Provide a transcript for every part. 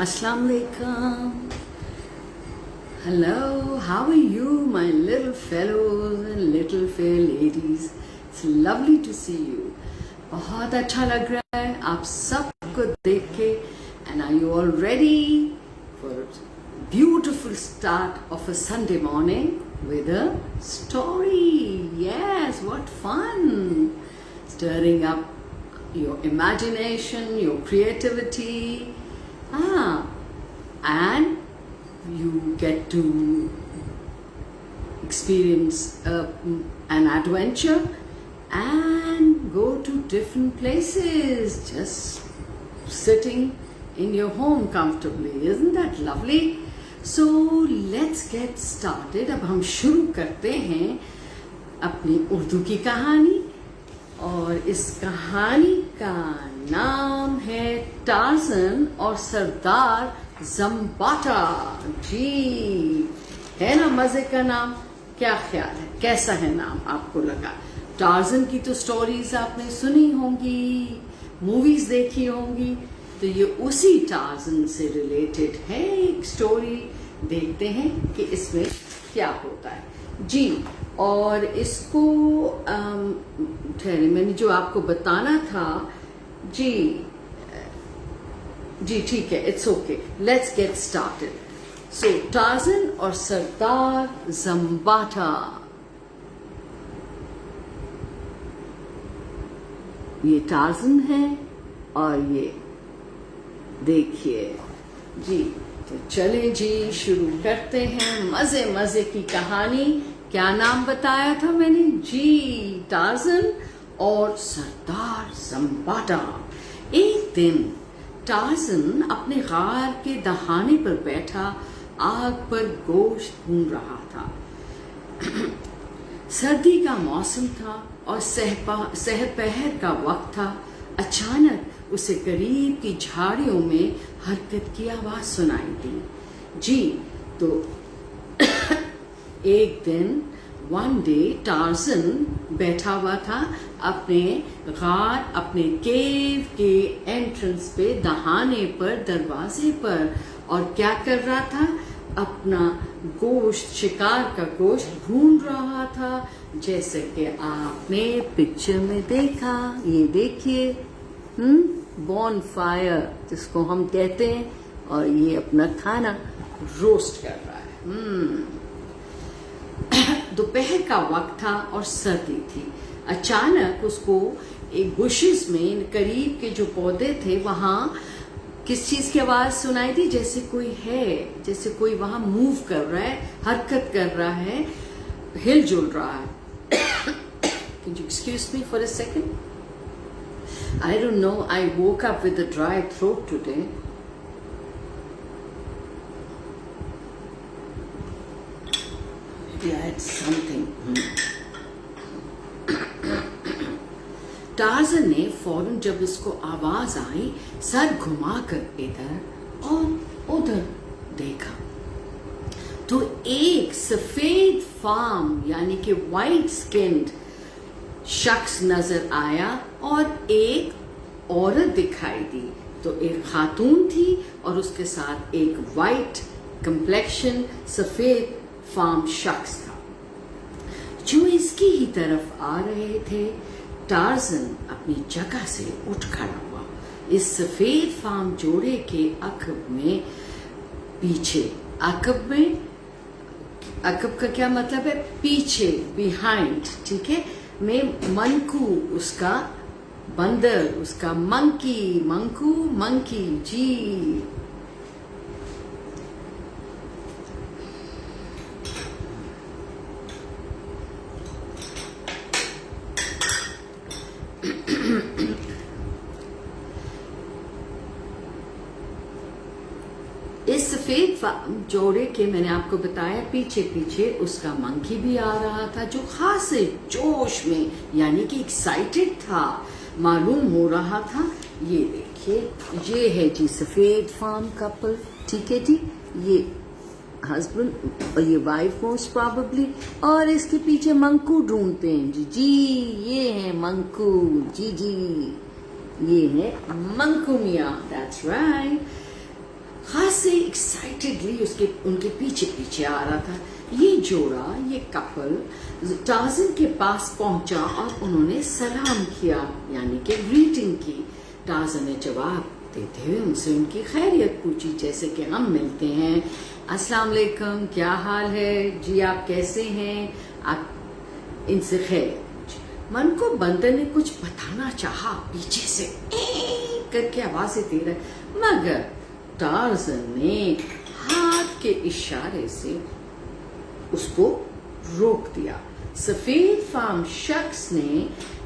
Assalamu alaikum. Hello, how are you, my little fellows and little fair ladies? It's lovely to see you. बहुत अच्छा लग रहा है आप सबको देख के. And are you all ready for a beautiful start of a Sunday morning with a story? Yes, what fun! Stirring up your imagination, your creativity. And you get to experience an adventure and go to different places just sitting in your home comfortably. Isn't that lovely? So let's get started. अब हम शुरू करते हैं अपनी उर्दू की कहानी, और इस कहानी का नाम है टार्जन और सरदार ज़म्बाटा. जी, है ना मजे का नाम? क्या ख्याल है, कैसा है नाम आपको लगा? टार्जन की तो स्टोरीज आपने सुनी होंगी, मूवीज देखी होंगी, तो ये उसी टार्जन से रिलेटेड है. एक स्टोरी देखते हैं कि इसमें क्या होता है. जी, और इसको ठहरे, मैंने जो आपको बताना था. जी ठीक है, it's okay, let's get started. So torsion और सरदार ज़म्बाटा. ये टार्जन है और ये देखिए जी. तो चले जी, शुरू करते हैं मजे मजे की कहानी. क्या नाम बताया था मैंने? जी, टार्जन और सरदार ज़म्बाटा. एक दिन टार्जन अपने गार के दहाने पर बैठा आग पर गोश्त भून रहा था. सर्दी का मौसम था और सहपहर का वक्त था. अचानक उसे करीब की झाड़ियों में हरकत की आवाज सुनाई दी. जी, तो एक दिन वन डे टार्जन बैठा हुआ था अपने गार, अपने केव के एंट्रेंस पे, दहाने पर, दरवाजे पर, और क्या कर रहा था? अपना गोश्त, शिकार का गोश्त भून रहा था, जैसे कि आपने पिक्चर में देखा. ये देखिए, बॉन फायर जिसको हम कहते हैं, और ये अपना खाना रोस्ट कर रहा है. दोपहर का वक्त था और सर्दी थी. अचानक उसको एक बुशेस में, करीब के जो पौधे थे, वहां किस चीज की आवाज सुनाई दी? जैसे कोई है, जैसे कोई वहां मूव कर रहा है, हरकत कर रहा है, हिलजुल रहा है. Can you excuse me for a second? I don't know, I woke up with a dry throat today. Yeah, it's something. Torsion ने फौरन जब उसको आवाज आई, सर घुमाकर इधर और उधर देखा, तो एक सफेद फार्म यानी कि वाइट स्किन्ड शख्स नजर आया और एक औरत दिखाई दी. तो एक खातून थी और उसके साथ एक वाइट कंप्लेक्शन, सफेद फार्म शख्स था जो इसकी ही तरफ आ रहे थे. टार्जन अपनी जगह से उठ खड़ा हुआ. इस सफेद फार्म जोड़े के अकब में, पीछे, अकब का क्या मतलब है? पीछे, बिहाइंड, ठीक है, में मनकू, उसका बंदर, उसका मंकी. जी, इस सफेद जोड़े के, मैंने आपको बताया, पीछे पीछे उसका मंकी भी आ रहा था, जो खासे जोश में यानी कि एक्साइटेड था, मालूम हो रहा था. ये देखिए, ये है जी सफेद फार्म कपल, ठीक है जी, ये हस्बैंड और ये वाइफ मोस्ट प्रोबेबली, और इसके पीछे मंकू ढूंढते हैं जी. ये है मंकू. जी, ये है मंकू मियाँ. That's right. خاصے ایکسائٹیڈلی ان کے پیچھے پیچھے آ رہا تھا. یہ جوڑا، یہ کپل ٹارزن کے پاس پہنچا اور انہوں نے سلام کیا، یعنی کہ گریٹنگ کی. ٹارزن نے جواب دیتے ہوئے ان سے ان کی خیریت پوچھی، جیسے کہ ہم ملتے ہیں، السلام علیکم، کیا حال ہے جی، آپ کیسے ہیں، آپ ان سے خیریت پوچھی. من کو بندر نے کچھ بتانا چاہا، پیچھے سے کر کے آوازیں دے رہا، مگر ٹارزن نے ہاتھ کے اشارے سے اس کو روک دیا. سفید فام شخص نے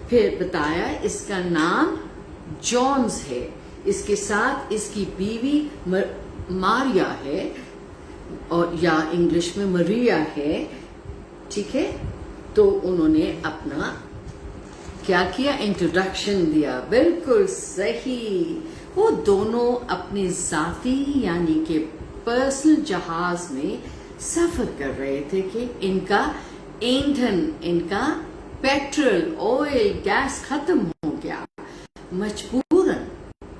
پھر بتایا اس کا نام جونز ہے، اس کے ساتھ اس کی بیوی ماریا ہے، اور یا انگلش میں مریا ہے. ٹھیک ہے، تو انہوں نے اپنا کیا کیا، انٹروڈکشن دیا. بالکل صحیح، وہ دونوں اپنے ذاتی یعنی کہ پرسنل جہاز میں سفر کر رہے تھے کہ ان کا ایندھن، ان کا پیٹرول، آئل، گیس ختم ہو گیا. مجبوراً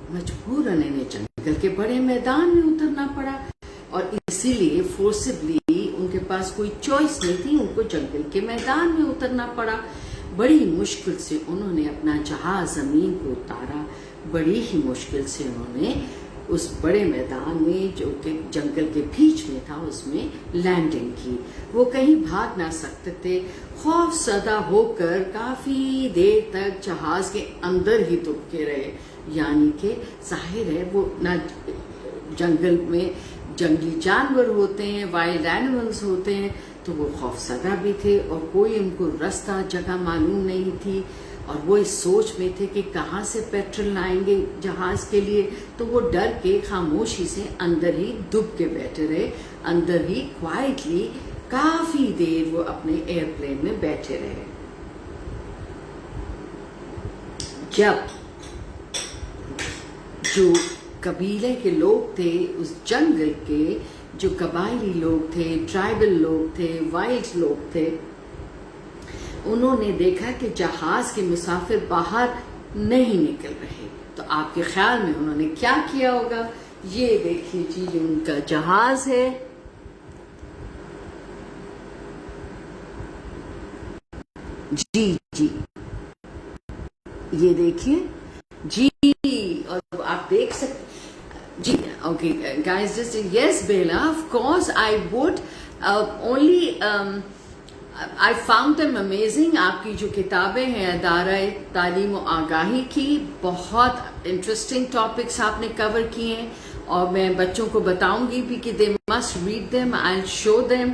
انہیں جنگل کے بڑے میدان میں اترنا پڑا، اور اسی لیے فورسبلی ان کے پاس کوئی چوائس نہیں تھی، ان کو جنگل کے میدان میں اترنا پڑا. بڑی مشکل سے انہوں نے اپنا جہاز زمین پہ اتارا، بڑی ہی مشکل سے انہوں نے اس بڑے میدان میں جو کہ جنگل کے بیچ میں تھا اس میں لینڈنگ کی. وہ کہیں بھاگ نہ سکتے تھے، خوف زدہ ہو کر کافی دیر تک جہاز کے اندر ہی دب کے رہے. یعنی کہ ظاہر ہے وہ نہ جنگل میں جنگلی جانور ہوتے ہیں، وائلڈ اینیملز ہوتے ہیں، تو وہ خوف زدہ بھی تھے، اور کوئی ان کو رستہ جگہ معلوم نہیں تھی، اور وہ اس سوچ میں تھے کہ کہاں سے پیٹرول لائیں گے جہاز کے لیے. تو وہ ڈر کے خاموشی سے اندر ہی دب کے بیٹھے رہے، اندر ہی کوائٹلی کافی دیر وہ اپنے ایئرپلین میں بیٹھے رہے. جب جو قبیلے کے لوگ تھے، اس جنگل کے جو قبائلی لوگ تھے، ٹرائبل لوگ تھے، وائلڈ لوگ تھے، انہوں نے دیکھا کہ جہاز کے مسافر باہر نہیں نکل رہے، تو آپ کے خیال میں انہوں نے کیا کیا ہوگا؟ یہ دیکھیے جی، یہ ان کا جہاز ہے. جی یہ دیکھیے جی، اور آپ دیکھ سکتے جی. Okay guys, just yes Bella, of course I would only I found them amazing. آپ کی جو کتابیں ہیں ادارہ تعلیم و آگاہی کی، بہت انٹرسٹنگ ٹاپکس آپ نے کور کیے ہیں، اور میں بچوں کو بتاؤں گی بھی کہ they must read them. I'll show them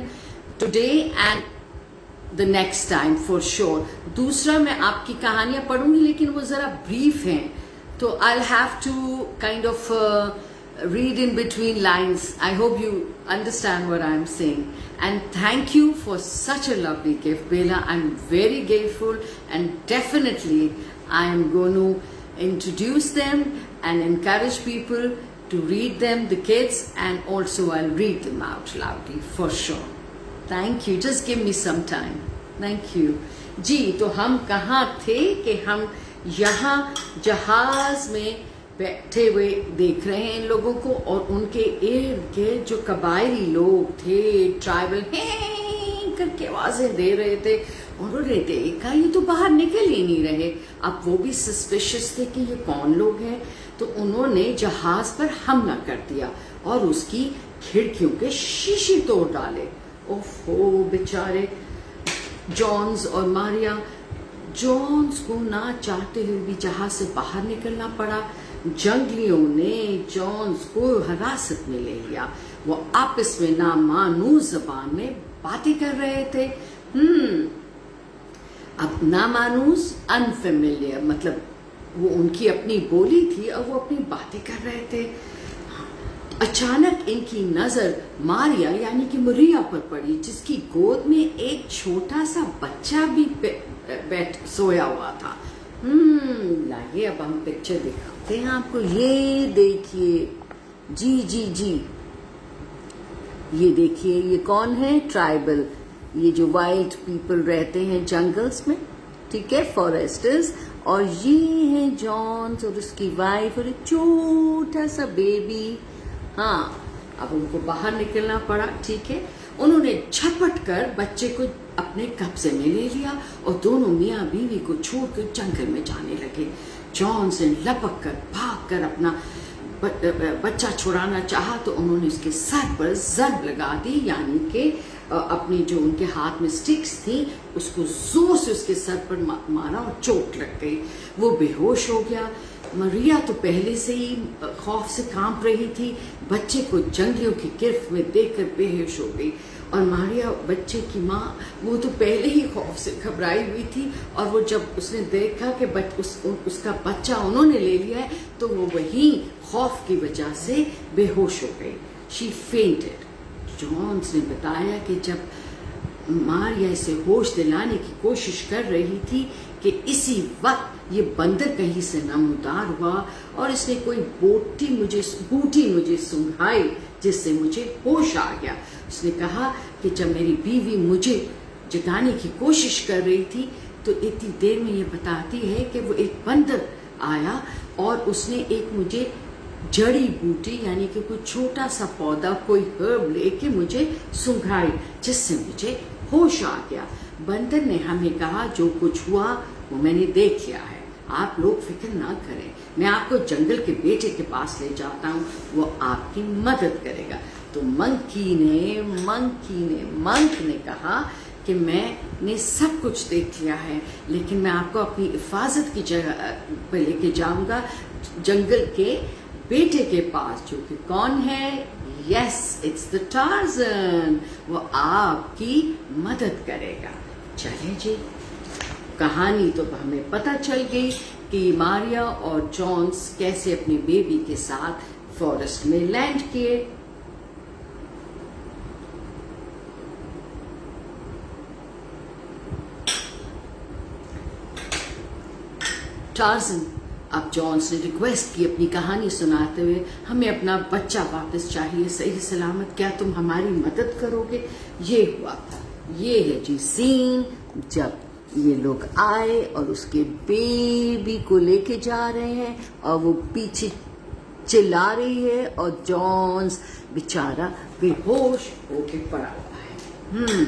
today and the next time for sure. دوسرا میں آپ کی کہانیاں پڑھوں گی، لیکن وہ ذرا بریف ہیں، تو I'll have to kind of read in between lines. I hope you understand what I'm saying. And thank you for such a lovely gift, Bella. I'm very grateful, and definitely I am going to introduce them and encourage people to read them, the kids, and also I'll read them out loudly for sure. Thank you. Just give me some time. Thank you. جی تو ہم کہاں تھے کہ ہم یہاں جہاز میں بیٹھے ہوئے دیکھ رہے ہیں ان لوگوں کو، اور ان کے ارد گرد جو قبائلی لوگ تھے، ٹرائبل کر کے آوازیں دے رہے تھے. انہوں نے دیکھا یہ تو باہر نکل ہی نہیں رہے. اب وہ بھی سسپیشس تھے کہ یہ کون لوگ ہیں، تو انہوں نے جہاز پر حملہ کر دیا اور اس کی کھڑکیوں کے شیشے توڑ ڈالے. اوفو بیچارے جونز اور ماریا. جونز کو نہ چاہتے ہوئے بھی جہاز سے باہر نکلنا پڑا. جنگلیوں نے جونز کو حراست میں لے لیا. وہ آپس میں نامانوس زبان میں باتیں کر رہے تھے. اب نامانوس انفیملیئر، مطلب وہ ان کی اپنی بولی تھی اور وہ اپنی باتیں کر رہے تھے. اچانک ان کی نظر ماریا یعنی کہ مریا پر پڑی، جس کی گود میں ایک چھوٹا سا بچہ بھی سویا ہوا تھا. لائیے اب ہم پکچر دکھاتے ہیں آپ کو. یہ دیکھیے جی جی جی، یہ دیکھیے یہ کون ہے؟ ٹرائبل، یہ جو وائلڈ پیپل رہتے ہیں جنگلز میں، ٹھیک ہے، فارسٹرز. اور یہ ہیں جونز اور اس کی وائف اور ایک چھوٹا سا بیبی. ہاں اب ان کو باہر نکلنا پڑا. ٹھیک ہے, انہوں نے جھپٹ کر بچے کو اپنے قبضے میں لے لیا اور دونوں میاں بیوی کو چھوڑ کر جنگل میں جانے لگے. جانس نے لپک کر بھاگ کر اپنا بچہ چھڑانا چاہا تو انہوں نے اس کے سر پر ضرب لگا دی, یعنی کہ اپنی جو ان کے ہاتھ میں سٹکس تھی اس کو زور سے اس کے سر پر مارا اور چوٹ لگ گئی. وہ بے ہوش ہو گیا. ماریا تو پہلے سے ہی خوف سے کانپ رہی تھی, بچے کو جنگلیوں کی گرفت میں دیکھ کر بے ہوش ہو گئی. اور ماریا بچے کی ماں وہ تو پہلے ہی خوف سے گھبرائی ہوئی تھی, اور وہ جب اس نے دیکھا کہ اس کا بچہ انہوں نے لے لیا ہے تو وہ وہی خوف کی وجہ سے بے ہوش ہو گئی. شی فینٹڈ. جانس نے بتایا کہ جب ماریا اسے ہوش دلانے کی کوشش کر رہی تھی کہ اسی وقت یہ بندر کہیں سے نمودار ہوا اور اس نے کوئی بوٹی مجھے سنگھائی جس سے مجھے ہوش آ گیا. اس نے کہا کہ جب میری بیوی مجھے جگانے کی کوشش کر رہی تھی تو اتنی دیر میں یہ بتاتی ہے کہ وہ ایک بندر آیا اور اس نے ایک مجھے جڑی بوٹی یعنی کہ کوئی چھوٹا سا پودا کوئی ہرب لے کے مجھے سنگھائی جس سے مجھے ہوش آ گیا. بندر نے ہمیں کہا جو کچھ ہوا وہ میں نے دیکھ لیا ہے, آپ لوگ فکر نہ کریں, میں آپ کو جنگل کے بیٹے کے پاس لے جاتا ہوں, وہ آپ کی مدد کرے گا. تو منک نے کہا کہ میں نے سب کچھ دیکھ لیا ہے لیکن میں آپ کو اپنی حفاظت کی جگہ پہ لے کے جاؤں گا جنگل کے بیٹے کے پاس, جو کہ کون ہے؟ یس اٹس دا ٹارزن, وہ آپ کی مدد کرے گا. چلے جی, کہانی تو ہمیں پتہ چل گئی کہ ماریا اور جانس کیسے اپنی بیبی کے ساتھ فارسٹ میں لینڈ کیے. ٹارزن, اب جانس نے ریکویسٹ کی اپنی کہانی سناتے ہوئے, ہمیں اپنا بچہ واپس چاہیے صحیح سلامت, کیا تم ہماری مدد کرو گے؟ یہ ہوا تھا. یہ ہے جی سین جب یہ لوگ آئے اور اس کے بیبی کو لے کے جا رہے ہیں اور وہ پیچھے چلا رہی ہے اور جانس بیچارہ بے ہوش ہو کے پڑا ہوا ہے.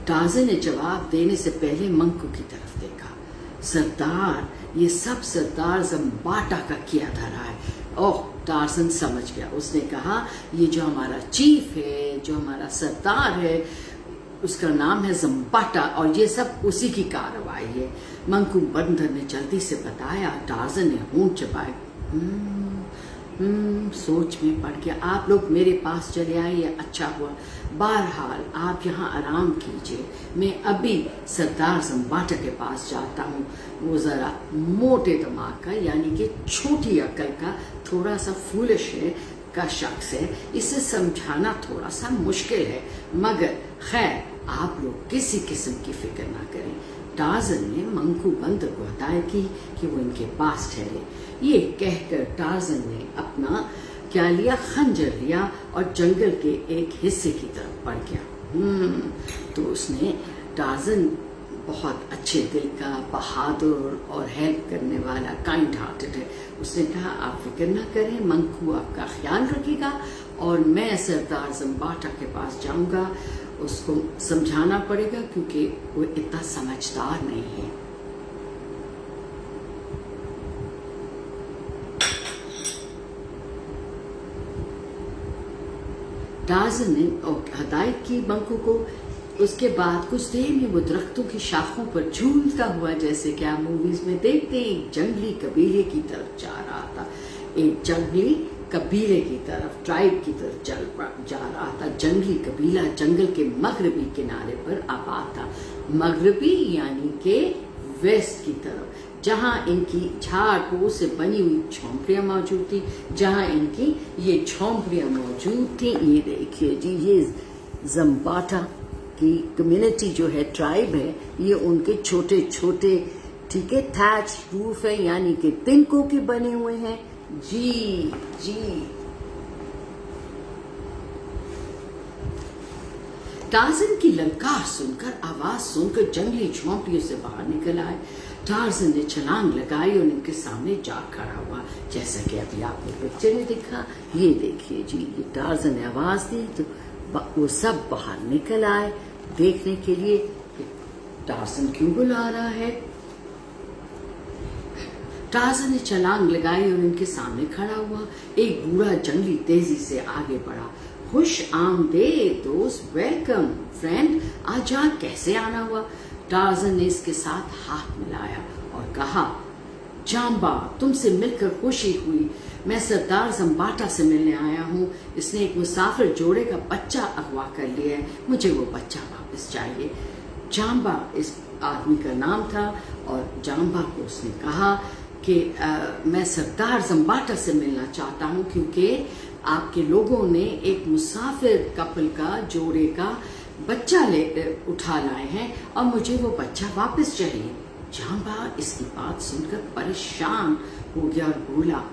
ٹارزن نے جواب دینے سے پہلے منکو کی طرف دیکھا. سردار, یہ سب سردار زمباٹا کا کیا دھرا ہے. اوہ, ٹارزن سمجھ گیا. اس نے کہا یہ جو ہمارا چیف ہے, جو ہمارا سردار ہے, اس کا نام ہے زمباٹا اور یہ سب اسی کی کارروائی ہے. منکو بندر نے جلدی سے بتایا. ٹارزن نے ہونٹ چبائے. سوچ میں پڑ گیا. آپ لوگ میرے پاس چلے آئے, یہ اچھا ہوا. بہرحال آپ یہاں آرام کیجیے, میں ابھی سردار زمباٹا کے پاس جاتا ہوں. وہ ذرا موٹے دماغ کا یعنی کہ چھوٹی عقل کا تھوڑا سا فولش ہے کا شخص ہے, اسے سمجھانا تھوڑا سا مشکل ہے, مگر خیر آپ لوگ کسی قسم کی فکر نہ کریں. ٹارزن نے منکو بندر کو ہدایت کی کہ وہ ان کے پاس ٹھہرے. یہ کہہ کر ٹارزن نے اپنا کیا لیا, خنجر لیا اور جنگل کے ایک حصے کی طرف بڑھ گیا. تو اس نے, ٹارزن بہت اچھے دل کا, بہادر اور ہیلپ کرنے والا, کائنڈ ہارٹڈ ہے. اس نے کہا آپ فکر نہ کریں, منکو آپ کا خیال رکھے گا اور میں سردار زمباٹا کے پاس جاؤں گا. اس کو سمجھانا پڑے گا کیونکہ وہ اتنا سمجھدار نہیں ہے. ٹارزن نے ہدایت کی منکو کو. اس کے بعد کچھ دیر میں وہ درختوں کی شاخوں پر جھولتا ہوا, جیسے کہ آپ موویز میں دیکھتے ہیں, ایک جنگلی قبیلے کی طرف جا رہا تھا. ایک جنگلی قبیلے کی طرف, ٹرائب کی طرف جا رہا تھا. جنگلی قبیلہ جنگل کے مغربی کنارے پر آباد تھا. مغربی یعنی کہ ویسٹ کی طرف, جہاں ان کی جھاڑ پھوس سے بنی ہوئی جھونپڑیاں موجود تھیں. جہاں ان کی یہ جھونپڑیاں موجود تھیں, یہ دیکھیے جی, یہ زمباٹا کی کمیونٹی جو ہے, ٹرائب ہے, یہ ان کے چھوٹے چھوٹے, ٹھیک ہے, تھیچ روف ہے یعنی کہ تنکوں کے بنے ہوئے ہیں. جی ٹارزن کی للکار سن کر, آواز سن کر جنگلی جھونپڑیوں سے باہر نکل آئے. टार्ज़न ने छलांग लगाई और उनके सामने जा खड़ा हुआ, जैसा कि अभी आपने पिक्चर में देखा। ये देखिए जी, ये टार्ज़न ने आवाज दी तो वो सब बाहर निकल आए देखने के लिए कि टार्ज़न क्यों बुला रहा है। टार्ज़न ने छलांग लगाई और उनके सामने खड़ा हुआ। एक बूढ़ा जंगली तेजी से आगे बढ़ा। खुश आमदीद दोस्त, वेलकम फ्रेंड, आज यहाँ कैसे आना हुआ? टार्ज़न ने इसके साथ हाथ मिलाया और कहा, जाम्बा, तुमसे मिलकर खुशी हुई। मैं सरदार ज़म्बाटा से मिलने आया हूँ। इसने एक मुसाफिर जोड़े का बच्चा अगवा कर लिया है, मुझे वो बच्चा वापस चाहिए। जाम्बा इस आदमी का नाम था और जाम्बा को उसने कहा कि मैं सरदार ज़म्बाटा से मिलना चाहता हूँ क्योंकि आपके लोगों ने एक मुसाफिर कपल का जोड़े का बच्चा उठा लाए हैं और मुझे वो बच्चा वापस चाहिए। जाम्बा इसकी बात सुनकर परेशान हो गया और बोला,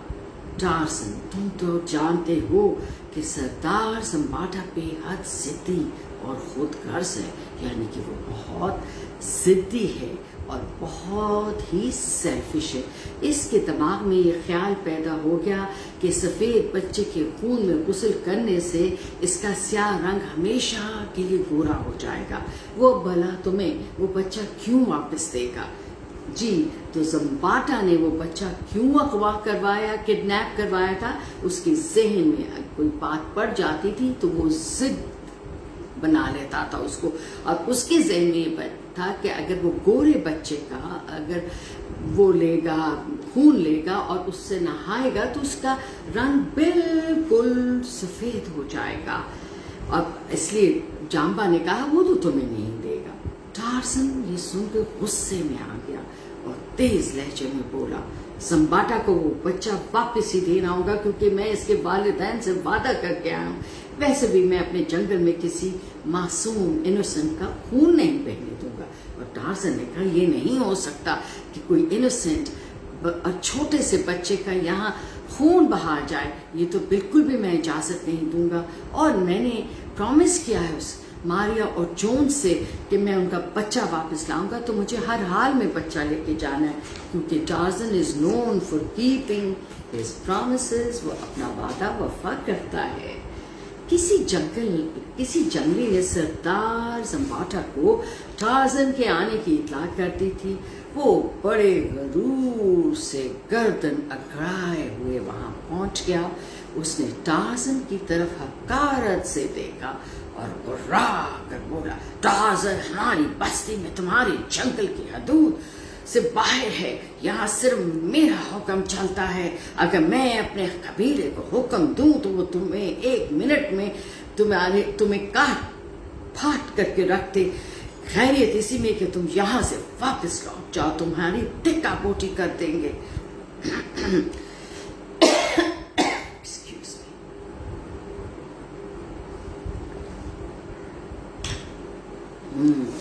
टार्ज़न, तुम तो जानते हो कि सरदार ज़म्बाटा बेहद ज़िद्दी और खुदगर्ज़ है, यानी कि वो बहुत ज़िद्दी है और बहुत ही सेल्फिश है। इसके दिमाग में ये ख्याल पैदा हो गया कि सफ़ेद बच्चे के खून में गुस्ल करने से इसका स्याह रंग हमेशा के लिए गोरा हो जाएगा। वो भला तुम्हें वो बच्चा क्यों वापस देगा? जी, तो ज़म्बाटा ने वो बच्चा क्यों अगवा करवाया, किडनैप करवाया था? उसके जहन में कोई बात पड़ जाती थी तो वो जिद बना लेता था उसको, और उसके जहन में ये था कि अगर वो गोरे बच्चे का अगर वो लेगा, खून लेगा और उससे नहाएगा तो उसका रंग बिल्कुल सफ़ेद हो जाएगा। और इसलिए जाम्बा ने कहा, वो तो तुम्हें नहीं देगा। टार्ज़न ये सुनकर गुस्से में आ गया और तेज लहजे में बोला, ज़म्बाटा को वो बच्चा वापस ही देना होगा क्योंकि मैं इसके वालिदैन से वादा करके आया हूँ। वैसे भी मैं अपने जंगल में किसी मासूम इनोसेंट का खून नहीं बहने दूंगा। और टार्ज़न ने कहा, ये नहीं हो सकता कि कोई इनोसेंट और छोटे से बच्चे का यहाँ खून बहा जाए, ये तो बिल्कुल भी मैं इजाज़त नहीं दूंगा। और मैंने प्रॉमिस किया है उस मारिया और जोन से कि मैं उनका बच्चा वापस लाऊंगा, तो मुझे हर हाल में बच्चा लेके जाना है क्योंकि Tarzan is known for keeping his promises. वो अपना वादा वफा करता है। किसी जंगली ने सरदार ज़म्बाटा को टार्ज़न के आने की इत्तला कर दी थी। वो बड़े गरूर से गर्दन अकड़ाए हुए वहां पहुंच गया। उसने टार्ज़न की तरफ हकारत से देखा और गुर्रा कर बोला, टार्ज़न हमारी बस्ती में तुम्हारी जंगल की हदूद से बाहर है, यहाँ सिर्फ मेरा हुक्म चलता है। अगर मैं अपने कबीले को हुक्म दूं तो वो तुम्हें 1 मिनट में तुम्हें काट फाट करके रखते। खैरियत इसी में कि तुम यहाँ से वापस लौट जाओ, तुम्हारी टिक्का बोटी कर देंगे।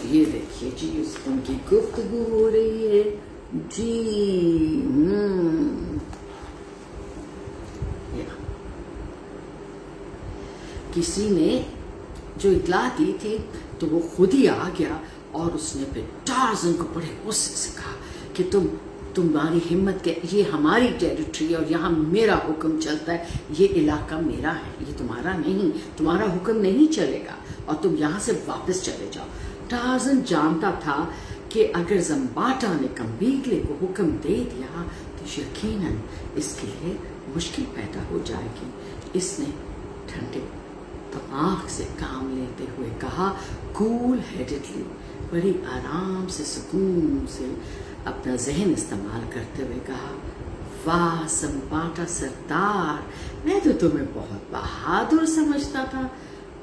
ये देखिए जी, उनकी गुफ्तगू हो रही है जी। किसी ने जो इत्तला दी थी तो वो खुद ही आ गया और उसने फिर टार्ज़न को बड़े गुस्से से कहा कि तुम्हारी हिम्मत के, ये हमारी टेरिटरी और यहाँ मेरा हुक्म चलता है, ये इलाका मेरा है, ये तुम्हारा नहीं, तुम्हारा हुक्म नहीं चलेगा और तुम यहाँ से वापस चले जाओ। टार्ज़न जानता था कि अगर ज़म्बाटा ने कबीले को हुक्म दे दिया तो यकीनन इसके लिए मुश्किल पैदा हो जाएगी। इसने ठंडे दिमाग से काम लेते हुए कहा, कूल हेडेडली, बड़ी आराम से सुकून से अपना जहन इस्तेमाल करते हुए कहा, वाह ज़म्बाटा सरदार, मैं तो तुम्हें बहुत बहादुर समझता था।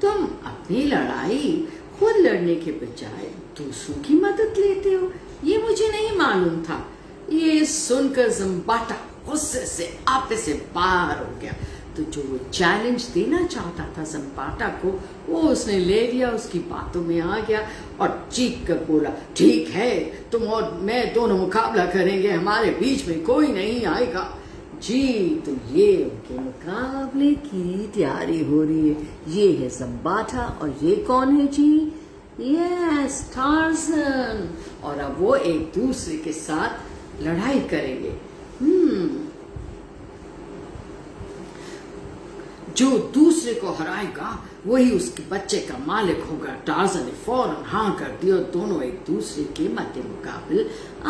तुम अपनी लड़ाई खुद लड़ने के बजाय दूसरों की मदद लेते हो, ये मुझे नहीं मालूम था। ये सुनकर ज़म्बाटा गुस्से से आपे से बाहर हो गया। तो जो वो चैलेंज देना चाहता था ज़म्बाटा को, वो उसने ले लिया, उसकी बातों में आ गया और चीख कर बोला, ठीक है, तुम और मैं दोनों मुकाबला करेंगे, हमारे बीच में कोई नहीं आएगा। जी, तो ये उनके मुकाबले की तैयारी हो रही है। ये है ज़म्बाटा और ये कौन है जी? یس ٹارزن. اور اب وہ ایک دوسرے کے ساتھ لڑائی کریں گے. جو دوسرے کو ہرائے گا وہی اس کے بچے کا مالک ہوگا. ٹارزن نے فوراً ہاں کر دیا اور دونوں ایک دوسرے کے مد مقابل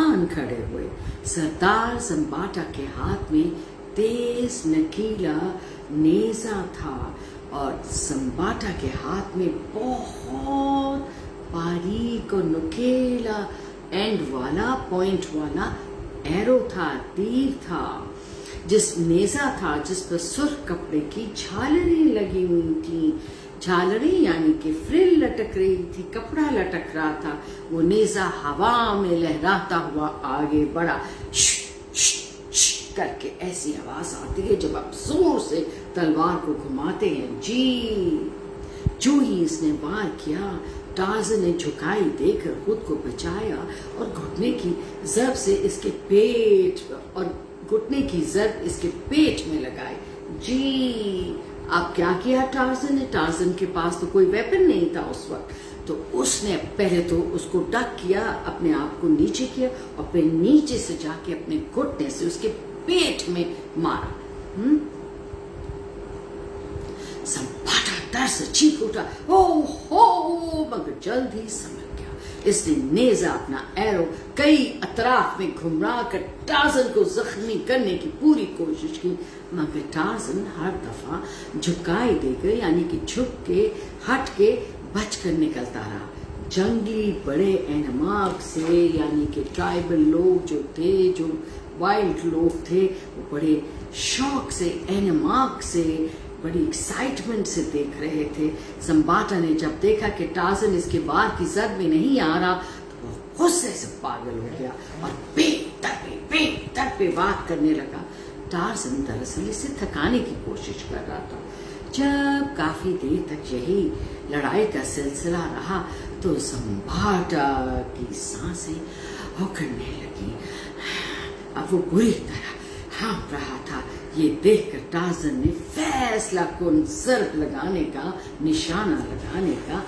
آن کھڑے ہوئے. سردار زمباٹا کے ہاتھ میں تیز نکیلا نیزہ تھا اور زمباٹا کے ہاتھ میں بہت باریک اور نکیلا اینڈ والا پوائنٹ والا ایرو تھا، تیر تھا. جس نیزہ تھا جس پر سرخ کپڑے کی جھالریں لگی ہوئی تھیں. جھالریں یعنی کہ فرل لٹک رہی تھی، کپڑا لٹک رہا تھا. وہ نیزہ ہوا میں لہراتا ہوا آگے بڑھا. کر کے ایسی آواز آتی ہے جب آپ زور سے تلوار کو گھماتے ہیں. جی جو ہی اس نے وار کیا ٹارزن نے جھکائی دے کر خود کو بچایا اور گھٹنے کی ضرب سے اس کے پیٹ میں لگائے. جی اب کیا کیا ٹارزن نے؟ ٹارزن کے پاس تو کوئی ویپن نہیں تھا اس وقت، تو اس نے پہلے تو اس کو ڈک کیا، اپنے آپ کو نیچے کیا اور پھر نیچے سے جا کے اپنے گھٹنے سے اس کے پیٹ میں مارا. زمباٹا ڈر سے چیخ اٹھا، او ہو، مگر جلد ہی سمجھ گیا. اس نے نیزہ اپنا ایرو کئی اطراف میں گھما کر ٹارزن کو زخمی کرنے کی پوری کوشش کی، مگر ٹارزن ہر دفعہ جھکائی دے کر یعنی کہ جھک کے ہٹ کے بچ کر نکلتا رہا. جنگلی بڑے اینماک سے یعنی کہ ٹرائبل لوگ جو تھے، جو وائلڈ لوگ تھے، وہ بڑے شوق سے، اینماک سے، بڑی ایکسائٹمنٹ سے دیکھ رہے تھے. زمباٹا نے جب دیکھا کہ ٹارزن اس کے وار کی زد میں نہیں آ رہا تو وہ غصے سے پاگل ہو گیا اور بے در پہ وار کرنے لگا. ٹارزن دراصل اسے تھکانے کی کوشش کر رہا تھا. جب کافی دیر تک یہی لڑائی کا سلسلہ رہا تو زمباٹا کی سانسیں اکھڑنے لگی. اب وہ بری طرح ہانپ رہا تھا. یہ دیکھ کر ٹارزن نے فیصلہ کن ضرب لگانے کا، نشانہ لگانے کا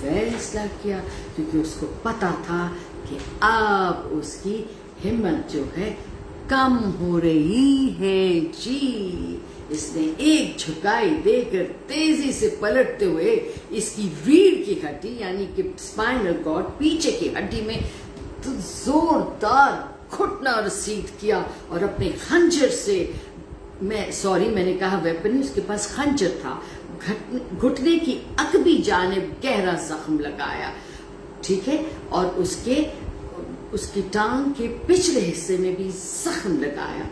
فیصلہ کیا، کیونکہ اس کو پتا تھا کہ اب اس کی ہمت جو ہے کم ہو رہی ہے. جی اس نے ایک جھکائی دے کر تیزی سے پلٹتے ہوئے اس کی ریڑھ کی ہڈی یعنی کہ اسپائنل کارڈ، پیچھے کی ہڈی میں زوردار گھٹنا رسید کیا اور اپنے خنجر سے، میں نے کہا ویپن، اس کے پاس خنجر تھا، گھٹنے کی عقبی جانب گہرا زخم لگایا. ٹھیک ہے، اور اس کی ٹانگ کے پچھلے حصے میں بھی زخم لگایا.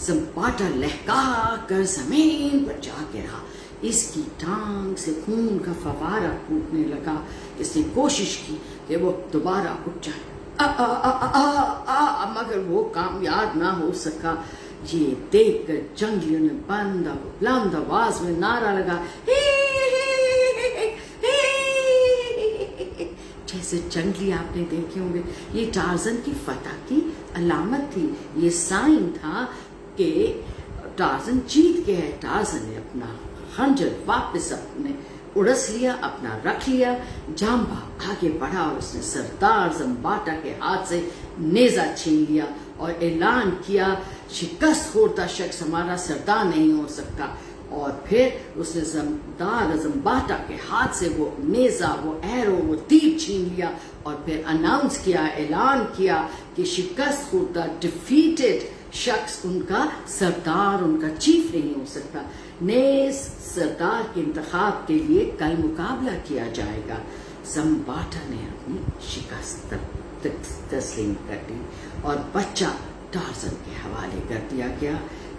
زمباٹا لہکا کر زمین پر جا گرا. اس کی ٹانگ سے خون کا فوارہ پھوٹنے لگا. اس نے کوشش کی کہ وہ دوبارہ اٹھ جائے مگر وہ کامیاب نہ ہو سکا. یہ دیکھ کر جنگلیوں نے بلند آواز میں نعرہ لگا، جیسے جنگلی آپ نے دیکھے ہوں گے. یہ ٹارزن کی فتح کی علامت تھی، یہ سائن تھا کہ ٹارزن جیت گیا ہے. ٹارزن نے اپنا خنجر واپس اپنے اڑس لیا، اپنا رکھ لیا. جامبا آگے بڑھا اور اس نے سردار زمباٹا کے ہاتھ سے نیزہ چھین لیا اور اعلان کیا، شکست خوردہ شخص ہمارا سردار نہیں ہو سکتا. اور پھر اس نے سردار زمباٹا کے ہاتھ سے وہ نیزہ، وہ ایرو، وہ تیر چھین لیا اور پھر اناؤنس کیا، اعلان کیا کہ شکست خوردہ ڈیفیٹڈ شخص ان کا سردار، ان کا چیف نہیں ہو سکتا. نیز سردار کے انتخاب کے لیے کل مقابلہ کیا جائے گا. زمباٹا نے اپنی شکست تسلیم کر لی اور بچہ ٹارزن کے حوالے کر دیا گیا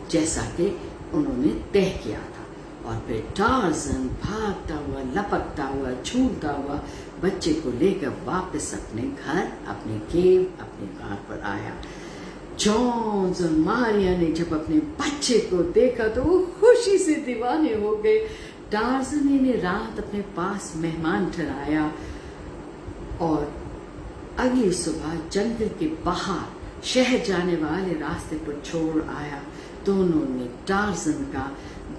جیسا کہ انہوں نے طے کیا تھا. اور پھر ٹارزن بھاگتا ہوا، لپکتا ہوا، جھولتا ہوا بچے کو لے کر واپس اپنے گھر، اپنے کیو، اپنے غار پر آیا. جونز اور ماریا نے جب اپنے بچے کو دیکھا تو وہ خوشی سے دیوانے ہو گئے. ٹارزن نے رات اپنے پاس مہمان ٹھہرایا اور اگلی صبح جنگل کے باہر شہر جانے والے راستے پر چھوڑ آیا. दोनों ने टार्जन का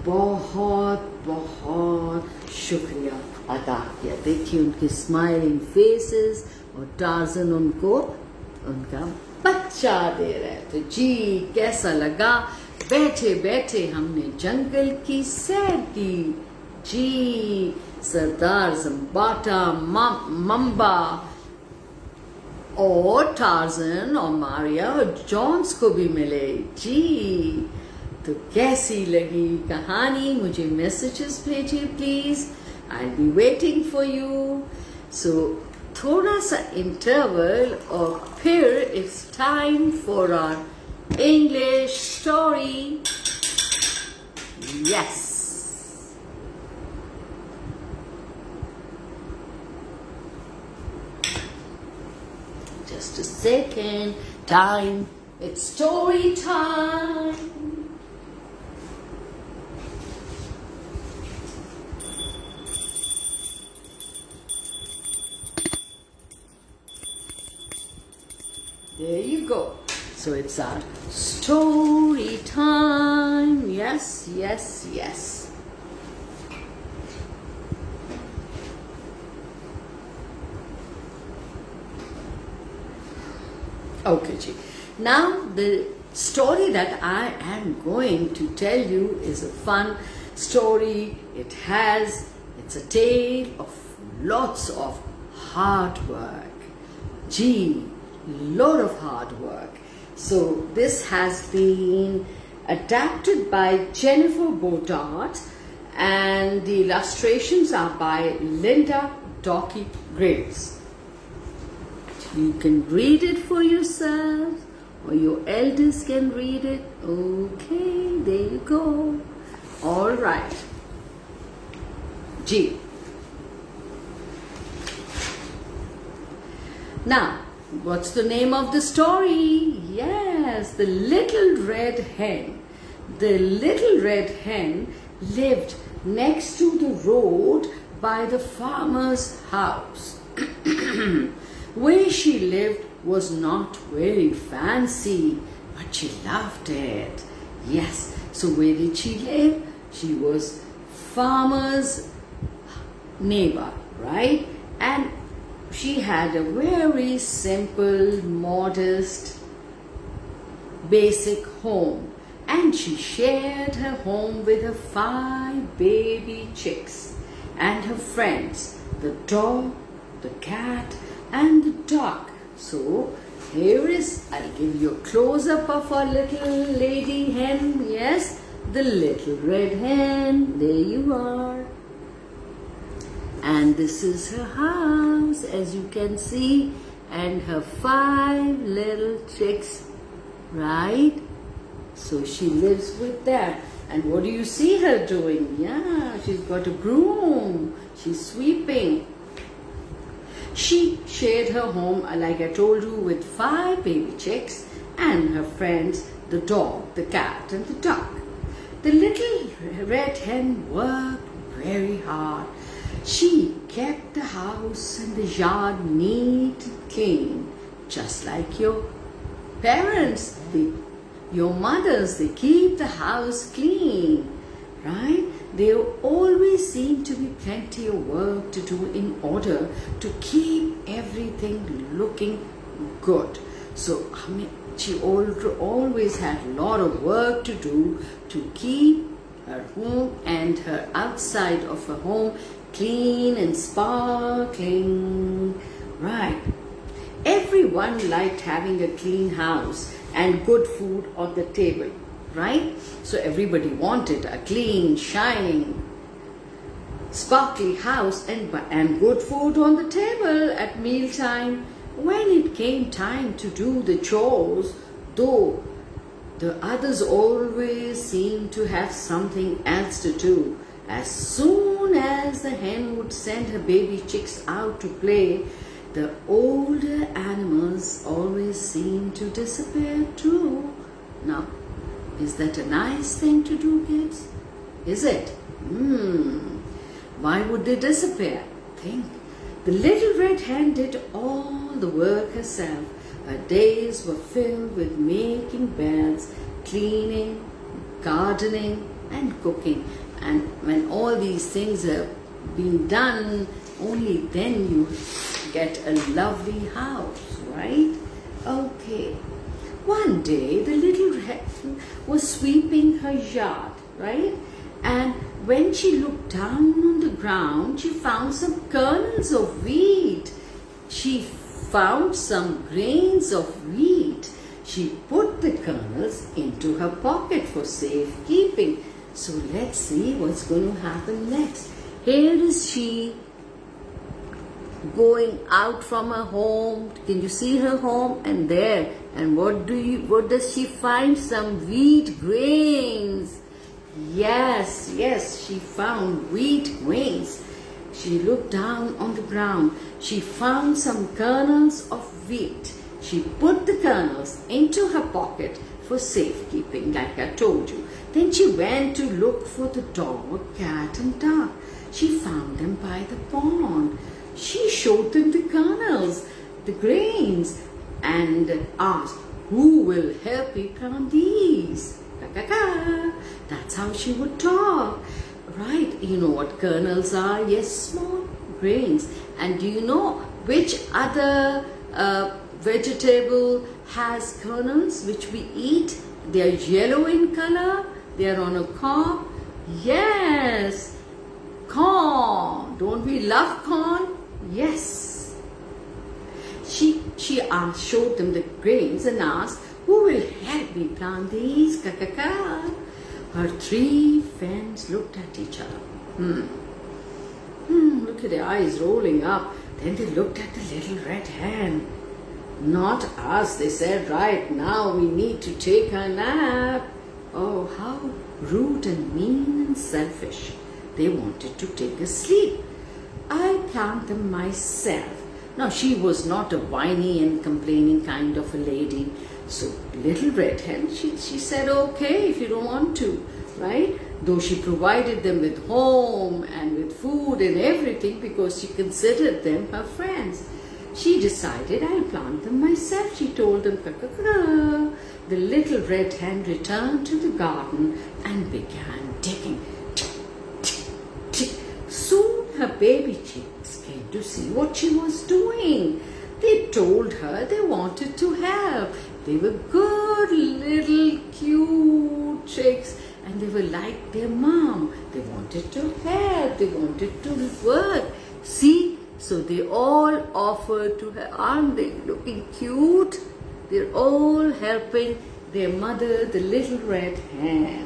बहुत बहुत शुक्रिया अदा किया. देखिए उनके स्माइलिंग फेसेस, और टार्जन उनको उनका बच्चा दे रहे. तो जी कैसा लगा? बैठे बैठे हमने जंगल की सैर की. जी सरदार ज़म्बाटा, मम्बा और टार्जन और मारिया और जॉन्स को भी मिले. जी तो कैसी लगी कहानी? मुझे मैसेजेस भेजिए please. I will be waiting for you. So थोड़ा सा इंटरवल और फिर it's time for our English story. Yes, just a second. Time. It's story time. There you go. So it's our story time. Yes, yes, yes. Okay, ji. Now the story that I am going to tell you is a fun story. It's a tale of lots of hard work. Gee, lot of hard work. So this has been adapted by Jennifer Bodart, and the illustrations are by Linda Docky Graves. You can read it for yourself, or your elders can read it. Okay, there you go. All right. G. Now, what's the name of the story? Yes, the little red hen. The little red hen lived next to the road by the farmer's house. Where she lived was not very fancy, but she loved it. Yes, so where did she live? She was farmer's neighbor, right? And she had a very simple, modest, basic home. And she shared her home with her 5 baby chicks and her friends, the dog, the cat, and the duck. So here is, I'll give you a close-up of our little lady hen. Yes, the little red hen. There you are. And this is her house, as you can see, and her 5 little chicks, right? So she lives with them. And what do you see her doing? Yeah, she's got a broom. She's sweeping. She shared her home, like I told you, with 5 baby chicks and her friends, the dog, the cat, and the duck. The little red hen worked very hard. She kept the house and the yard neat and clean, just like your parents, your mothers, they keep the house clean, right? There always seem to be plenty of work to do in order to keep everything looking good. So she always had a lot of work to do to keep her home and her outside of her home clean and sparkling, right? Everyone liked having a clean house and good food on the table, right? So everybody wanted a clean, shining, sparkly house and good food on the table at mealtime. When it came time to do the chores, though, the others always seemed to have something else to do. As soon as the hen would send her baby chicks out to play, the older animals always seemed to disappear too. Now, is that a nice thing to do, kids? Is it? Why would they disappear? Think. The little red hen did all the work herself. Her days were filled with making beds, cleaning, gardening and cooking. And when all these things have been done, only then you get a lovely house, right? Okay. One day the little hen was sweeping her yard, right? And when she looked down on the ground, she found some kernels of wheat. She found some grains of wheat. She put the kernels into her pocket for safekeeping. So let's see what's going to happen next. Here is she going out from her home. Can you see her home? And there, and what does she find? Some wheat grains. Yes, she found wheat grains. She looked down on the ground. She found some kernels of wheat. She put the kernels into her pocket for safekeeping, like I told you. Then she went to look for the dog, cat, and duck. She found them by the pond. She showed them the kernels, the grains, and asked, "Who will help me plant these?" That's how she would talk. Right, you know what kernels are? Yes, small grains. And do you know which other vegetable has kernels which we eat? They are yellow in color. They are on a cob. Yes, corn. Don't we love corn? Yes. She showed them the grains and asked, "Who will help me plant these?" Her three friends looked at each other. Look at their eyes rolling up. Then they looked at the little red hen. "Not us," they said. "Right now we need to take a nap." Oh, how rude and mean and selfish. They wanted to take a sleep. "I plant them myself." Now she was not a whiny and complaining kind of a lady. So little red hen, she said, "Okay, if you don't want to," right? Though she provided them with home and with food and everything because she considered them her friends. She decided, "I'll plant them myself," she told them. The little red hen returned to the garden and began digging. Soon her baby chicks came to see what she was doing. They told her they wanted to help. They were good little cute chicks and they were like their mom. They wanted to help. They wanted to work. See? So they all offered to her. Aren't they looking cute? They're all helping their mother, the little red hen.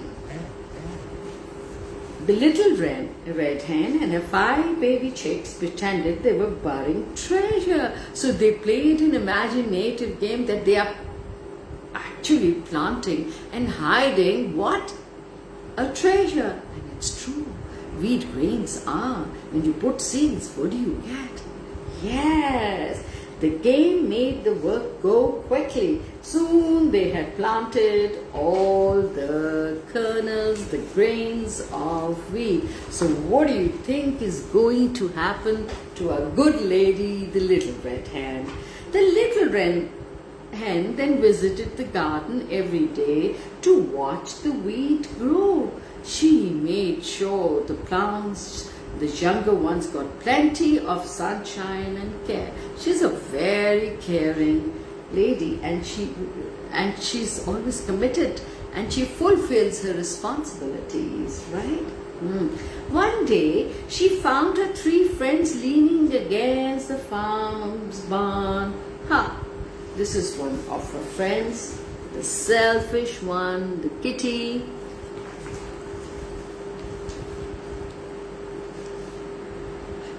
The little red hen and her 5 baby chicks pretended they were burying treasure. So they played an imaginative game that they are actually planting and hiding what? A treasure. And it's true. Wheat grains are. When you put seeds, what do you get? Yes. The game made the work go quickly. Soon they had planted all the kernels, the grains of wheat. So what do you think is going to happen to our good lady, the little red hen? The little red hen then visited the garden every day to watch the wheat grow. She made sure the plants, the younger ones, got plenty of sunshine and care. She's a very caring lady and she's always committed and she fulfills her responsibilities, right? One day she found her 3 friends leaning against the farm's barn. This is one of her friends, the selfish one, the kitty.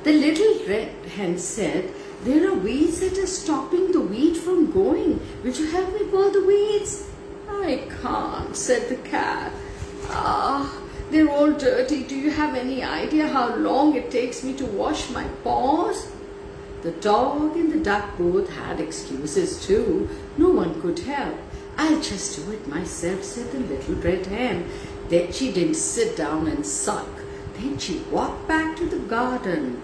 The little red hen said, "There are weeds that are stopping the wheat from growing. Will you help me pull the weeds?" "I can't," said the cat. They're all dirty. Do you have any idea how long it takes me to wash my paws?" The dog and the duck both had excuses too. No one could help. "I'll just do it myself," said the little red hen. Then she didn't sit down and sulk. Then she walked back to the garden.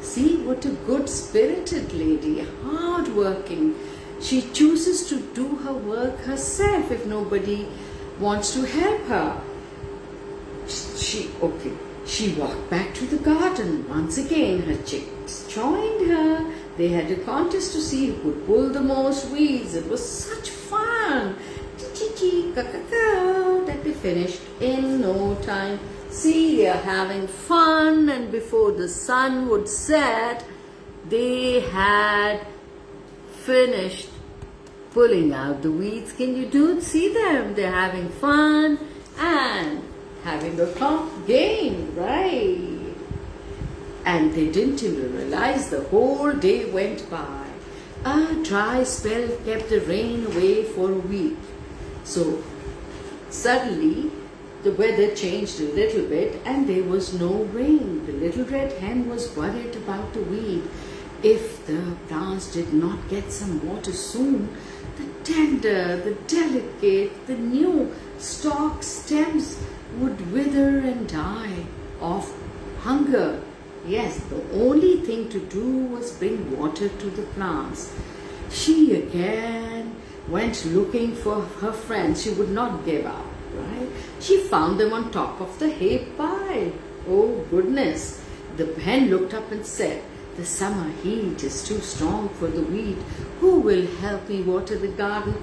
See what a good-spirited lady, hard-working. She chooses to do her work herself if nobody wants to help her. She walked back to the garden. Once again, her chicks joined her. They had a contest to see who could pull the most weeds. It was such fun. That they finished in no time. See, they are having fun, and before the sun would set, they had finished pulling out the weeds. Can you see them? They're having fun and having a game, right? And they didn't even realize the whole day went by. A dry spell kept the rain away for a week. So suddenly the weather changed a little bit and there was no rain. The little red hen was worried about the weed. If the plants did not get some water soon, the tender, the delicate, the new stalk stems would wither and die of hunger. Yes, the only thing to do was bring water to the plants. She again went looking for her friends. She would not give up, right? She found them on top of the hay pile. Oh goodness. The hen looked up and said, "The summer heat is too strong for the wheat. Who will help me water the garden?"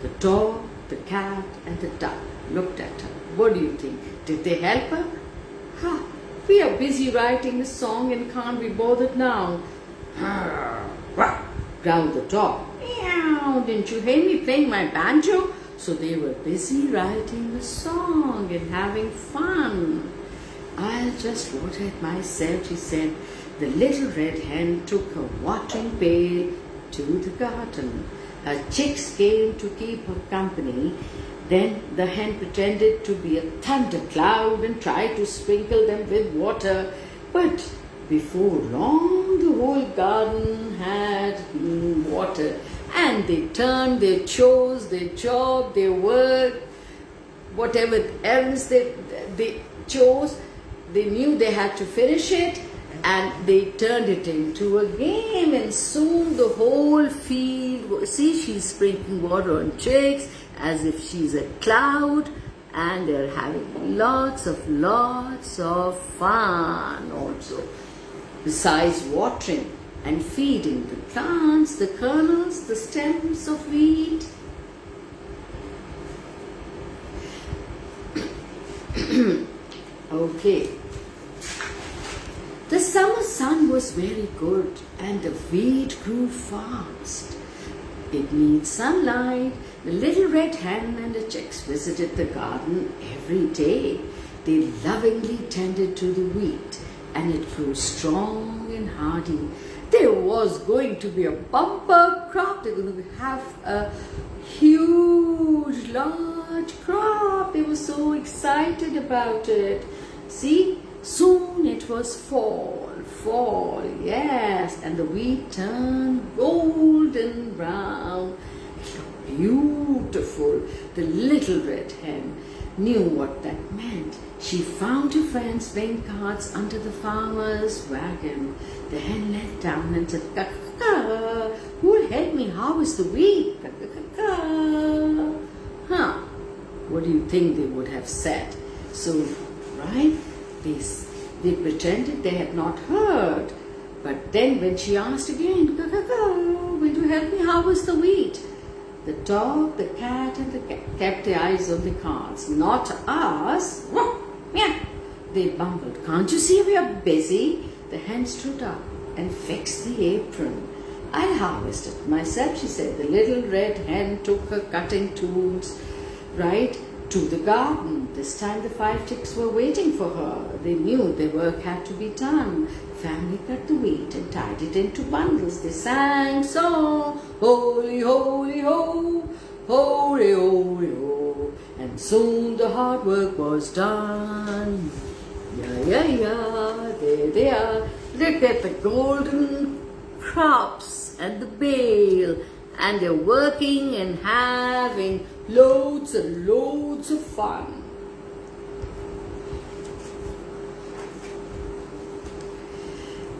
The dog, the cat and the duck looked at her. What do you think? Did they help her? Ha! We are busy writing a song and can't be bothered now. Growled the dog. Meow! Didn't you hear me playing my banjo? So they were busy writing a song and having fun. I'll just water it myself, she said. The little red hen took her watering pail to the garden. Her chicks came to keep her company. Then the hen pretended to be a thundercloud and tried to sprinkle them with water. But before long, the whole garden had been watered. And they turned their chores, their job, their work, whatever else they chose, they knew they had to finish it, and they turned it into a game. And soon the whole field, see, she's sprinkling water on chicks as if she's a cloud, and they're having lots of fun also. Besides watering and feeding the plants, the kernels, the stems of wheat. Okay. The summer sun was very good and the wheat grew fast. It needs sunlight. The little red hen and the chicks visited the garden every day. They lovingly tended to the wheat and it grew strong and hardy. There was going to be a bumper crop. They were going to have a huge, large crop. They were so excited about it. See, soon it was fall, yes, and the wheat turned golden brown. It looked beautiful. The little red hen knew what that meant. She found her friends playing cards under the farmer's wagon. The hen knelt down and said, "Ka-ka-ka, who will help me harvest the wheat? Ka-ka-ka-ka." Huh, what do you think they would have said? So, right, they pretended they had not heard. But then when she asked again, "Ka-ka-ka, will you help me harvest the wheat?" The dog, the cat and the cat kept their eyes on the cards. "Not us." Yeah. They mumbled, "Can't you see we are busy?" The hen stood up and fixed the apron. "I'll harvest it myself," she said. The little red hen took her cutting tools right to the garden. This time the 5 chicks were waiting for her. They knew their work had to be done. The family cut the wheat and tied it into bundles. They sang song, "Holy, holy, ho, holy, holy, ho." And soon the hard work was done. Yeah, there they are. Look at the golden crops and the bale. And they're working and having loads and loads of fun.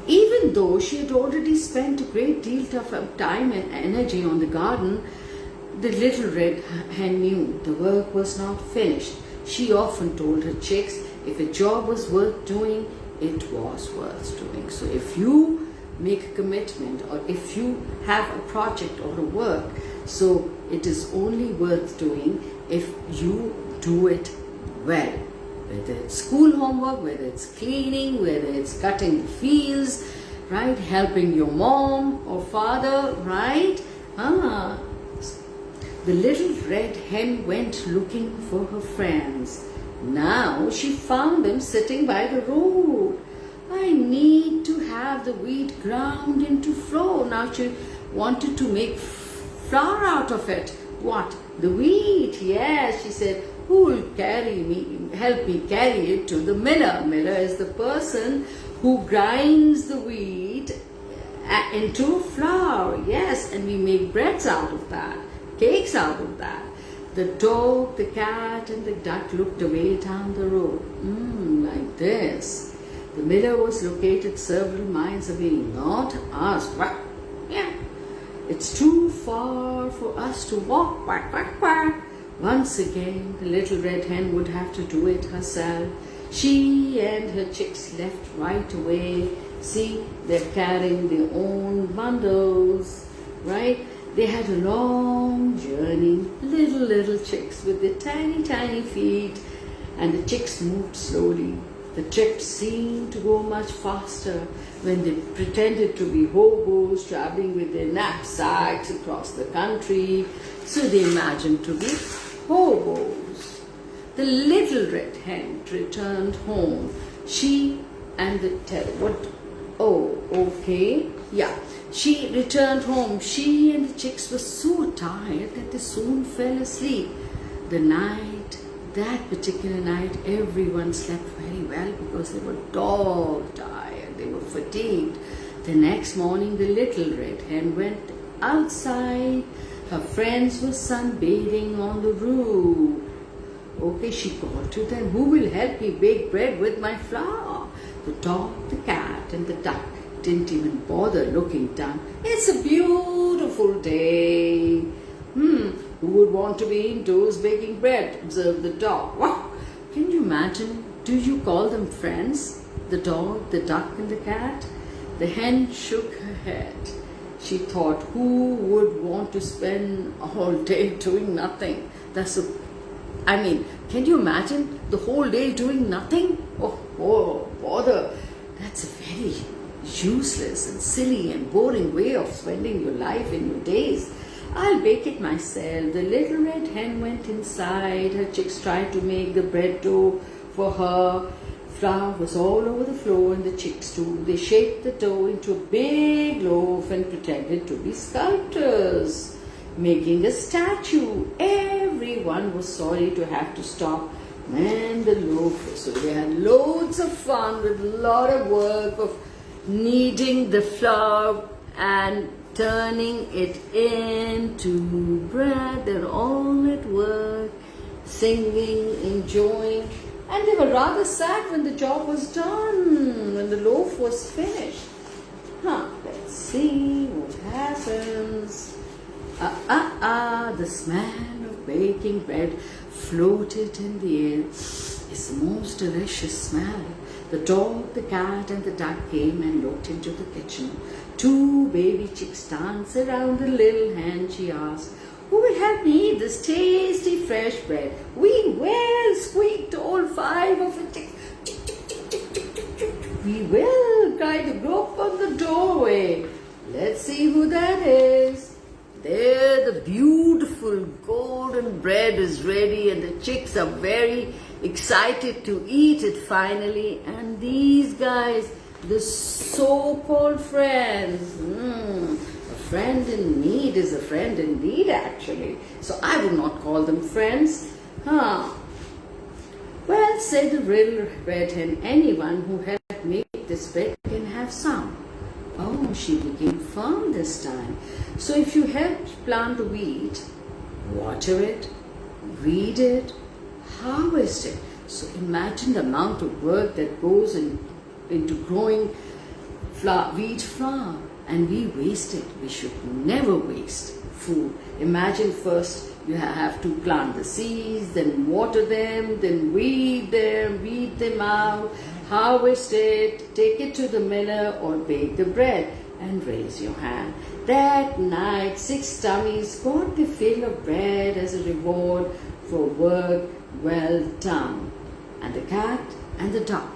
Even though she had already spent a great deal of time and energy on the garden, the little red hen knew the work was not finished. She often told her chicks if a job was worth doing, it was worth doing. So if you make a commitment, or if you have a project or a work, so it is only worth doing if you do it well. Whether it's school homework, whether it's cleaning, whether it's cutting the fields, right? Helping your mom or father, right? The little red hen went looking for her friends. Now she found them sitting by the road. I need to have the wheat ground into flour. Now she wanted to make flour out of it. What? The wheat. Yes, she said, who will help me carry it to the miller? Miller is the person who grinds the wheat into flour. Yes, and we make breads out of that, cakes out of that. The dog, the cat, and the duck looked away down the road. Like this. The miller was located several miles away, not us. Quack. Yeah. It's too far for us to walk. Quack, quack, quack. Once again, the little red hen would have to do it herself. She and her chicks left right away. See, they're carrying their own bundles, right? They had a long journey, little chicks with their tiny feet, and the chicks moved slowly. The trip seemed to go much faster when they pretended to be hobos traveling with their knapsacks across the country. So they imagined to be hobos. The little red hen returned home. She and the She returned home. She and the chicks were so tired that they soon fell asleep. That particular night, everyone slept very well because they were dog tired. They were fatigued. The next morning, the little red hen went outside. Her friends were sunbathing on the roof. Okay, she called to them, who will help me bake bread with my flour? The dog, the cat, and the duck didn't even bother looking down. It's a beautiful day. Who would want to be indoors baking bread? Observed the dog. Wow! Can you imagine? Do you call them friends? The dog, the duck, and the cat? The hen shook her head. She thought, who would want to spend all day doing nothing? Can you imagine the whole day doing nothing? Oh, bother. That's a very useless and silly and boring way of spending your life and your days. I'll bake it myself. The little red hen went inside. Her chicks tried to make the bread dough for her. Flour was all over the floor, and the chicks too. They shaped the dough into a big loaf and pretended to be sculptors, making a statue. Everyone was sorry to have to stop when the loaf. So they had loads of fun with a lot of work of kneading the flour and turning it into bread. They're all at work, singing, enjoying, and they were rather sad when the job was done, when the loaf was finished. Let's see what happens. The smell of baking bread floated in the air. It's the most delicious smell. The dog, the cat, and the duck came and looked into the kitchen. 2 baby chicks danced around the little hen. She asked, who will help me eat this tasty fresh bread? We will, squeaked all 5 of the chicks. We will, cried the group on the doorway. Let's see who that is. There, the beautiful golden bread is ready, and the chicks are very excited to eat it finally. And these guys, the so-called friends, a friend in need is a friend indeed, actually. So I would not call them friends. Well, said the little red hen, anyone who helped make this bread can have some. Oh, she became firm this time. So if you helped plant the wheat, water it, weed it, harvest it. So imagine the amount of work that goes into growing wheat flour, and we waste it. We should never waste food. Imagine first You have to plant the seeds, then water them, then weed them out, harvest it, take it to the miller or bake the bread and raise your hand. That night 6 tummies got the fill of bread as a reward for work well done. And the cat and the dog.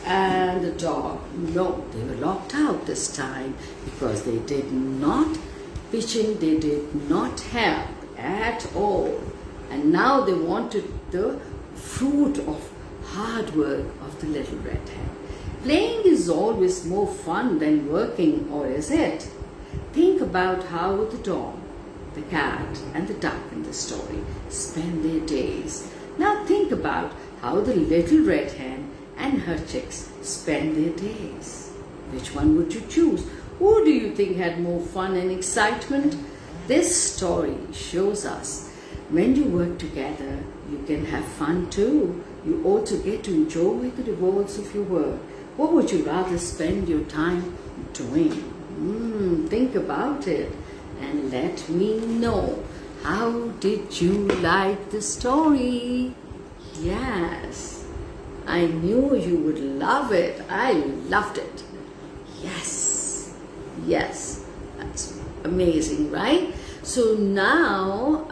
And the dog, no, they were locked out this time because they did not pitch in, they did not help at all. And now they wanted the fruit of hard work of the little red hen. Playing is always more fun than working, or is it? Think about how the dog, the cat and the duck in the story spend their days. Now think about how the little red hen and her chicks spend their days. Which one would you choose? Who do you think had more fun and excitement? This story shows us when you work together, you can have fun too. You also get to enjoy the rewards of your work. What would you rather spend your time doing? Think about it and let me know. How did you like the story? Yes, I knew you would love it. I loved it. Yes, that's amazing, right? So now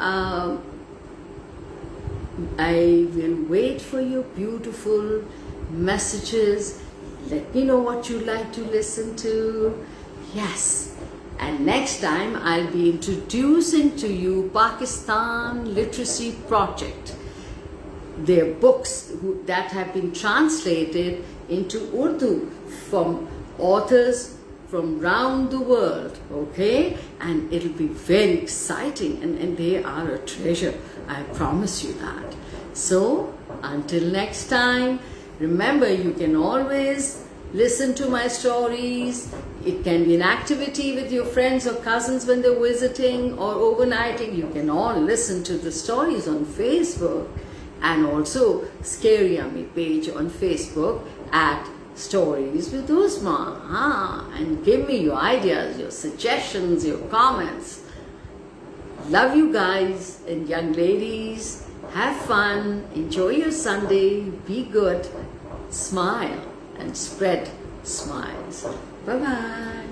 I will wait for your beautiful messages. Let me know what you like to listen to. Yes, and next time I'll be introducing to you Pakistan Literacy Project. Their books that have been translated into Urdu from authors from around the world, okay? And it'll be very exciting, and they are a treasure, I promise you that. So, until next time, remember you can always listen to my stories. It can be an activity with your friends or cousins when they're visiting or overnighting. You can all listen to the stories on Facebook, and also Scary Yummy page on Facebook at Stories with Uzma. And give me your ideas, your suggestions, your comments. Love you guys and young ladies. Have fun. Enjoy your Sunday. Be good. Smile and spread smiles. Bye-bye.